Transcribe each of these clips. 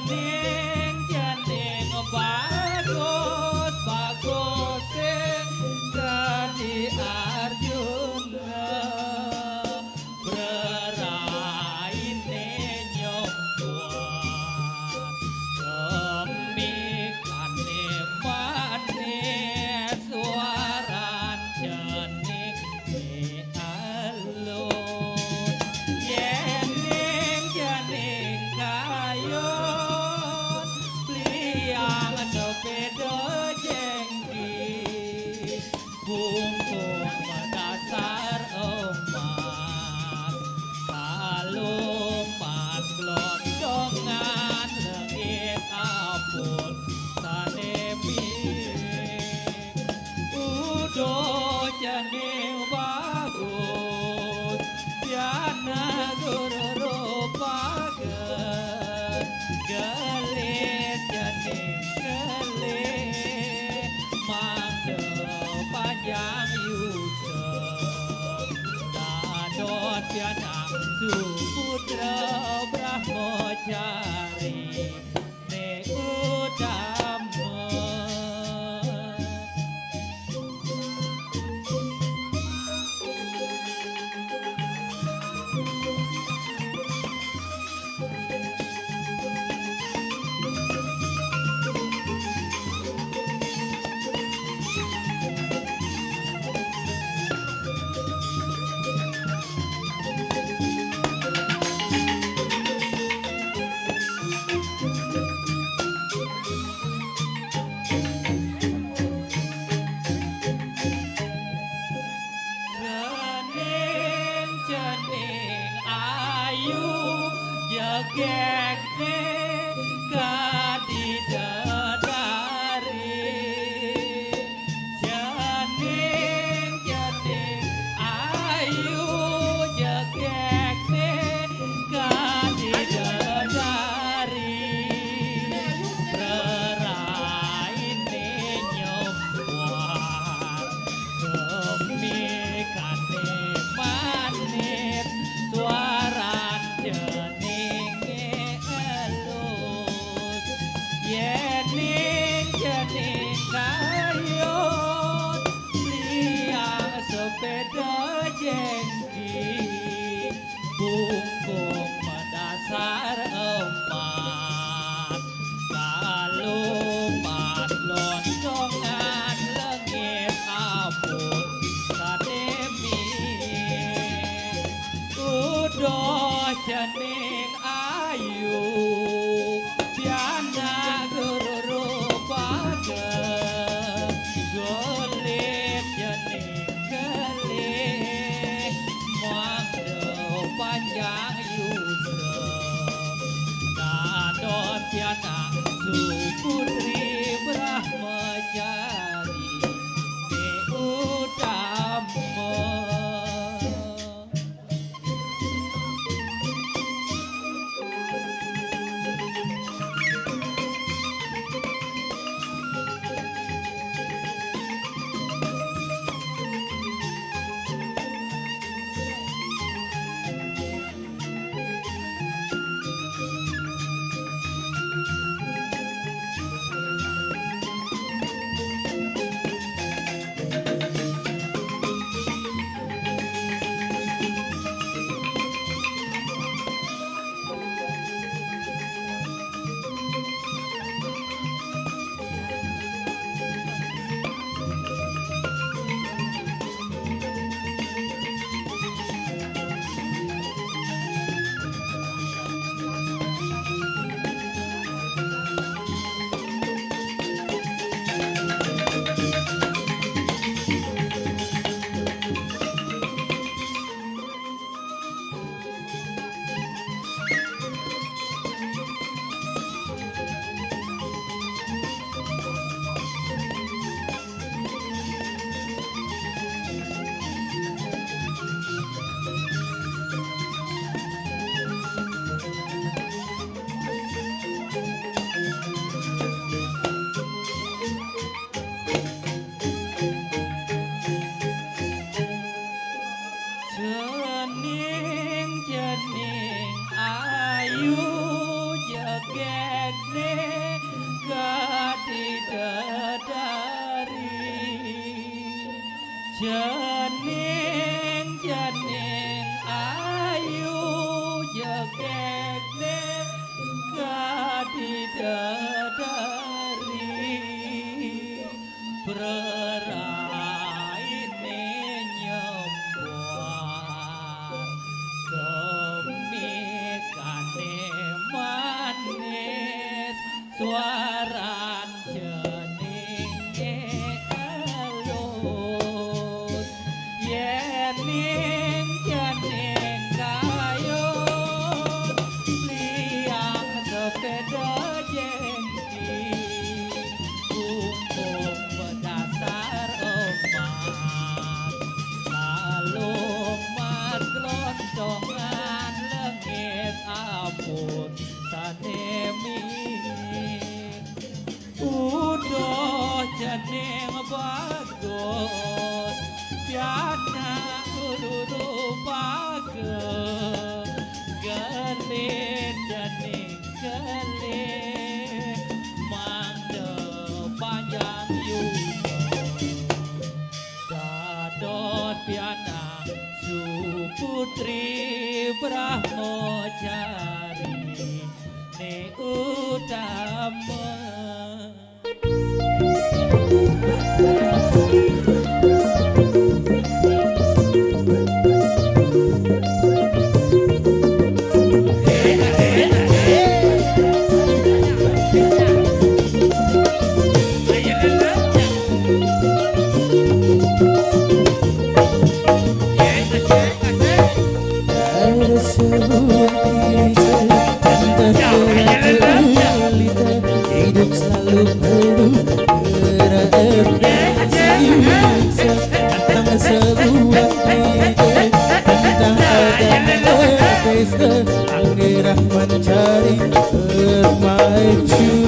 janing bagus bagus jadi Arjuna beraine nyombuan kemikane manis suaran jening alun yening janing kayon liang beda jengki bungkung mendasar emas kaluman gelondongan lengit apun sanemi udo janing bagus Diana guru pager gelit janing gelit mangde panjang Yusuf dadot janang suputra brahmacari ne utama Jening jening ayu jekekne kadidadari preraine nyembuar kemikane manis suaran jeninge alus yening jening kayun liang sepeda jengki kumpul berdasar emas lalu mas gelondongan lengit abut sanemi udah jening bagus piana uluru bagus gelin jening gelin mangde panjang dados piana suputri brahmacari ne utama hidup selalu penuh tentang sebuah ide tentang adanya pesta anggerah mencari permaisuri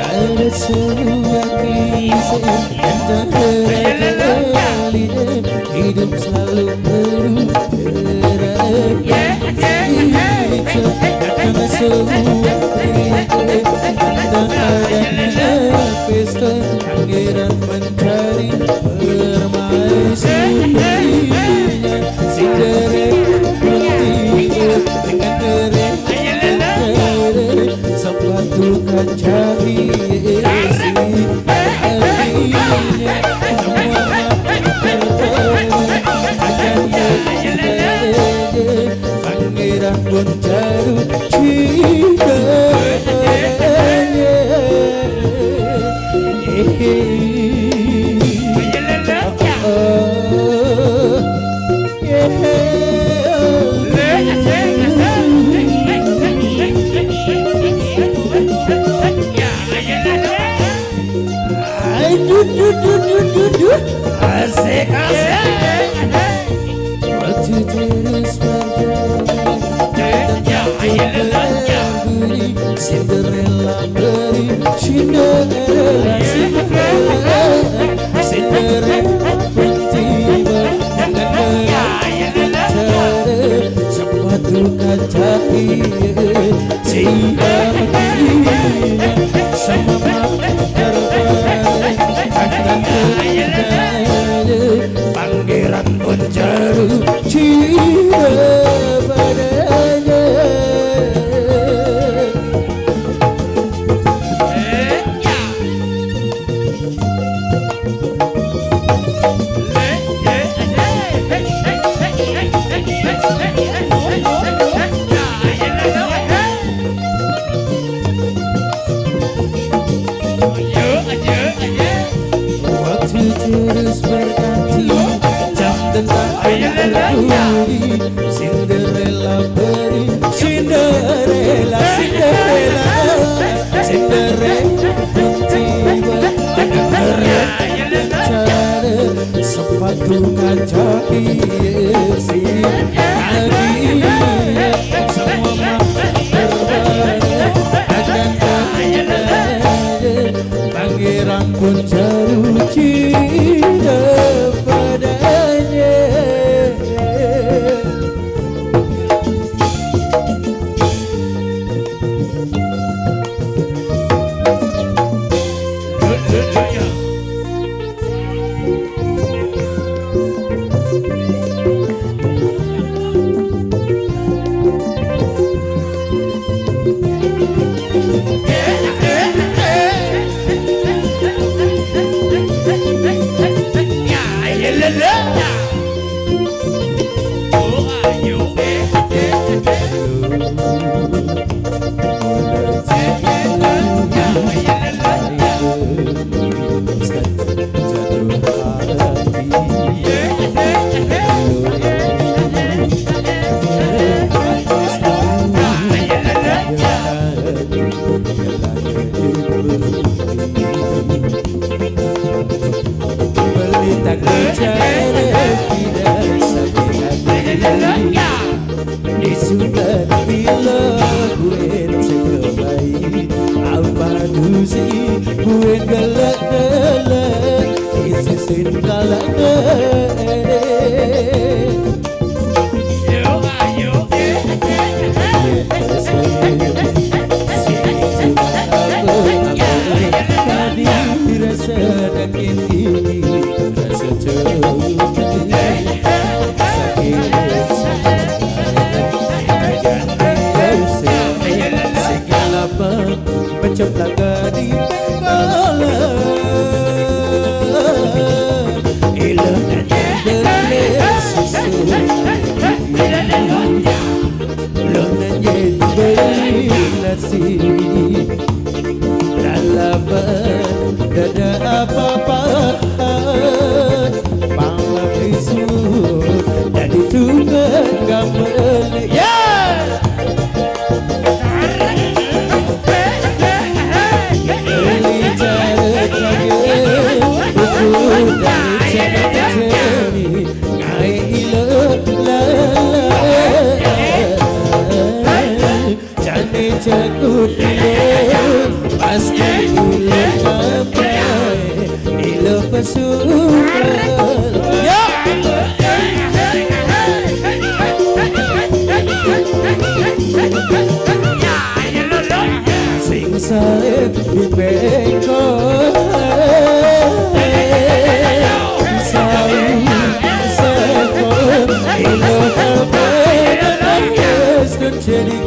ada sebuah kisah tentang realita hidup selalu penuh datang sebuah ide tentang adanya pesta anggeran mencari permaisurinya Cinderella bertiga dengan keren sepatu kaca hiasi hatinya semua akan pangeran pun jatuh cinta padanya asik asik waktu terus berjalan Cinderella beri Cinderella Cinderella pun tiba dengan cara sepatu kaca si hatinya sama terbaik akan pangeran pun jatuh cinta padanya waktu terus berganti jam tentang berduri Cinderella beri Cinderella Cinderella Cinderella pun tiba dengan keren cara sepatu kaca hiasi hatinya semua terbaik akan pangeran pun jatuh cinta padanya tak bicara tidak sakit hati di sudah bila buen sekelai apa dusi buen galak-galak isi sin galak-galak Ceplak di pengkolan ilah dan beres susu lonan jadi beri nasi lalapan dada apa-apa panglah isu dari tukang gambar Cakut ilo pasti ilo papai ilo pasukan ya sing salib di bengkok ilo papai nangis jadi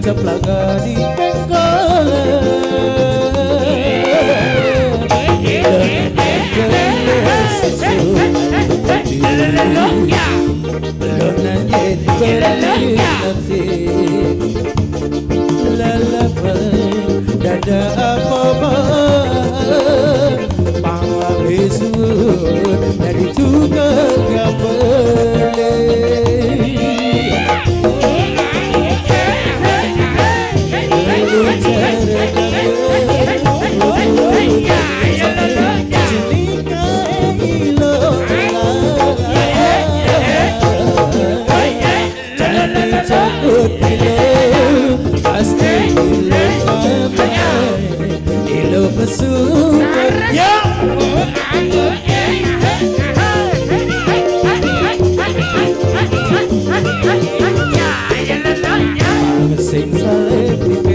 ceplak di pengkolan lonan jadi beri nasi lalapan dada apa-apa panglah besut dari tukang gambar cakut ilo pasti ilo papai ilo pesukan ya sing salib di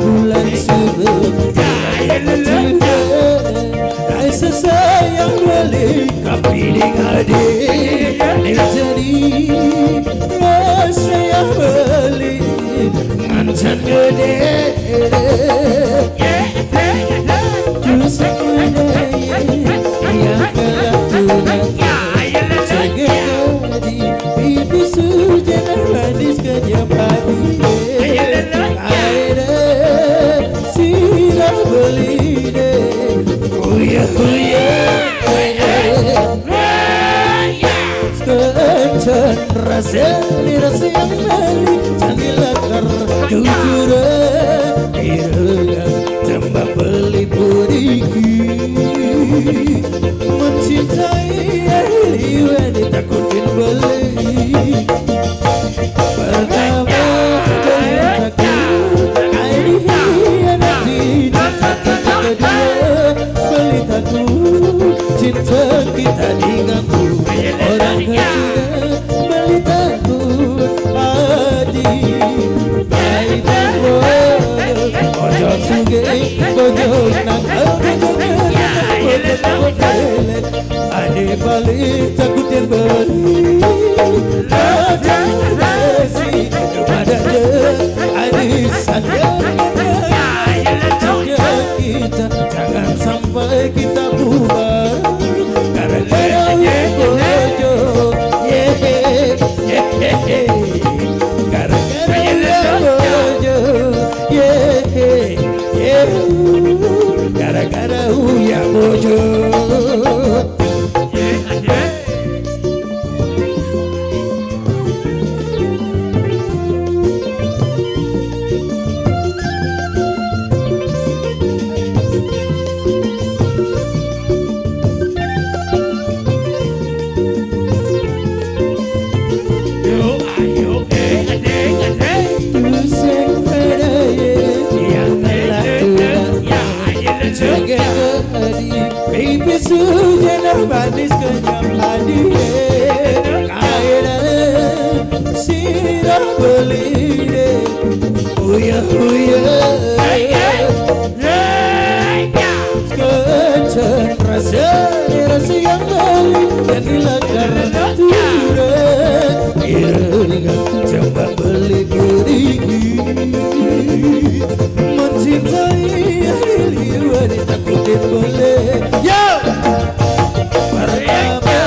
bulan sebelum rasa sayang balik kapiling adik jadi rasa yang balik mancan gede dosa budaya yang kelaturan cegadi ibu sujanan manis kerja padi rasa yang balik jadilah Pertama beritaku Aini hianati cintaku. Kedua beritaku cinta kita diganggu. Orang ketiga beritaku Adi baik ojo suge bojo nakal ade balik takut yang beri aja resi kepada dia ade sadar jika kita jangan sampai kita bubar gara-gara bojo gara-gara bojo gara-gara uya bojo. Baby sudah manis kenyang hadir kaya sirah beli uya kencang rasa yang beli dan dilanggar turun iringan coba beli gerigi mencintai wanita kutit boleh yo pertama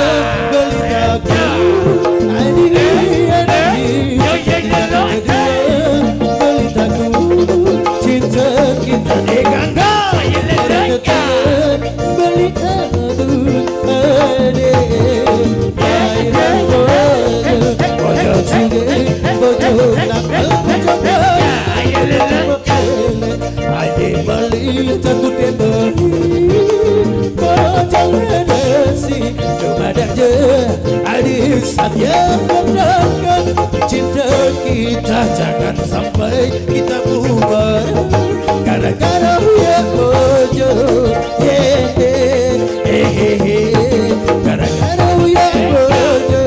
belitaku Adi kedua belitaku cinta kita diganggu. Orang ketiga belitaku Adi baik bojo suge bojo nakal bojo ade balik takut yang beri bojang nasi kepada je ade saja menangkan cinta kita jangan sampai kita bubar gara-gara ya bojo gara-gara ya bojo